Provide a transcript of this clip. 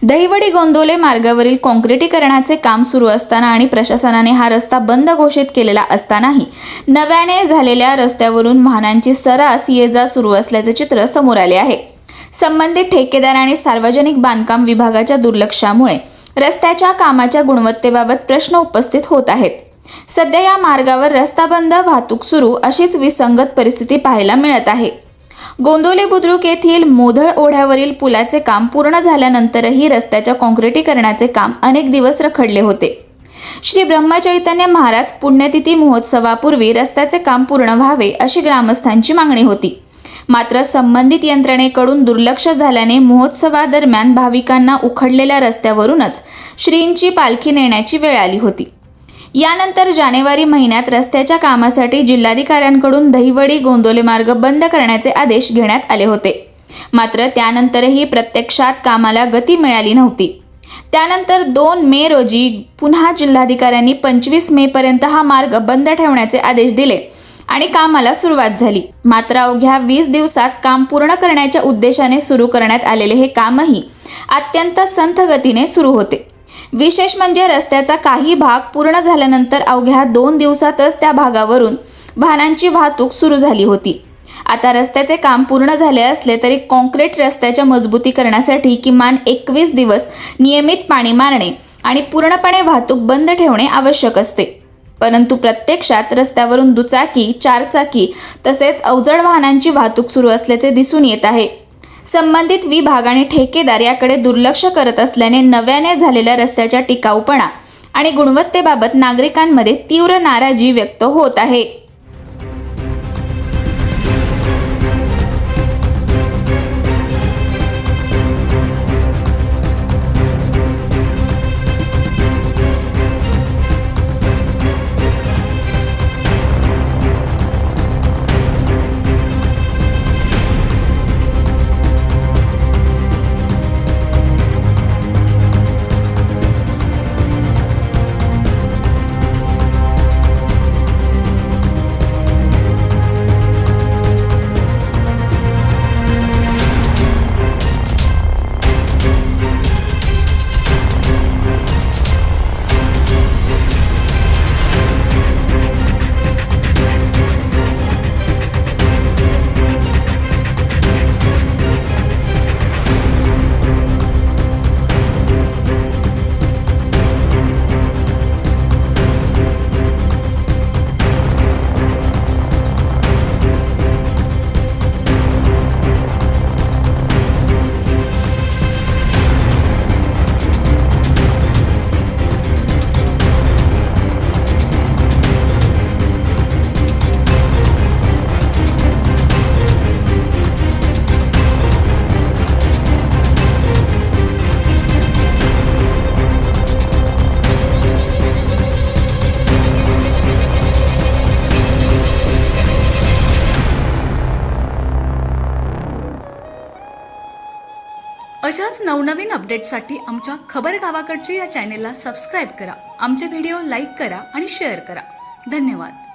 दहिवडी गोंदोले मार्गावरील काँक्रिटीकरणाचे काम सुरू असताना आणि प्रशासनाने हा रस्ता बंद घोषित केलेला असतानाही नव्याने झालेल्या रस्त्यावरून वाहनांची सर्रास ये-जा सुरू असल्याचे चित्र समोर आले आहे। संबंधित ठेकेदार आणि सार्वजनिक बांधकाम विभागाच्या दुर्लक्षामुळे रस्त्याच्या कामाच्या गुणवत्तेबाबत प्रश्न उपस्थित होत आहेत। सध्या या मार्गावर रस्ता बंद, वाहतूक सुरू अशीच विसंगत परिस्थिती पाहायला मिळत आहे। गोंदोले बुद्रुक येथील मोधळ ओढ्यावरील पुलाचे काम पूर्ण झाल्यानंतरही रस्त्याच्या काँक्रिटीकरणाचे काम अनेक दिवस रखडले होते। श्री ब्रह्मचैतन्य महाराज पुण्यतिथी महोत्सवापूर्वी रस्त्याचे काम पूर्ण व्हावे अशी ग्रामस्थांची मागणी होती। मात्र संबंधित यंत्रणेकडून दुर्लक्ष झाल्याने महोत्सवादरम्यान भाविकांना उखडलेल्या रस्त्यावरूनच श्रींची पालखी नेण्याची वेळ आली होती। यानंतर जानेवारी महिन्यात रस्त्याच्या कामासाठी जिल्हाधिकाऱ्यांकडून दहिवडी गोंदोले मार्ग बंद करण्याचे आदेश घेण्यात आले होते। मात्र त्यानंतरही प्रत्यक्षात कामाला गती मिळाली नव्हती। त्यानंतर 2 मे रोजी पुन्हा जिल्हाधिकाऱ्यांनी 25 मे पर्यंत हा मार्ग बंद ठेवण्याचे आदेश दिले आणि कामाला सुरुवात झाली। मात्र अवघ्या 20 दिवसात काम पूर्ण करण्याच्या उद्देशाने सुरू करण्यात आलेले हे कामही अत्यंत संथ गतीने सुरू होते। विशेष म्हणजे रस्त्याचा काही भाग पूर्ण झाल्यानंतर अवघ्या 2 दिवसातच त्या भागावरून वाहनांची वाहतूक सुरू झाली होती। आता रस्त्याचे काम पूर्ण झाले असले तरी काँक्रीट रस्त्याच्या मजबूतीकरणासाठी किमान 21 दिवस नियमित पाणी मारणे आणि पूर्णपणे वाहतूक बंद ठेवणे आवश्यक असते। परंतु प्रत्यक्षात रस्त्यावरून दुचाकी, चारचाकी तसेच अवजड वाहनांची वाहतूक सुरू असल्याचे दिसून येत आहे। संबंधित विभाग आणि ठेकेदार याकडे दुर्लक्ष करत असल्याने नव्याने झालेल्या रस्त्याच्या टिकाऊपणा आणि गुणवत्तेबाबत नागरिकांमध्ये तीव्र नाराजी व्यक्त होत आहे। अशाच नवनवीन अपडेट्ससाठी आमच्या खबर गावाकडची या चॅनेलला सबस्क्राईब करा। आमचे व्हिडिओ लाईक करा आणि शेअर करा। धन्यवाद।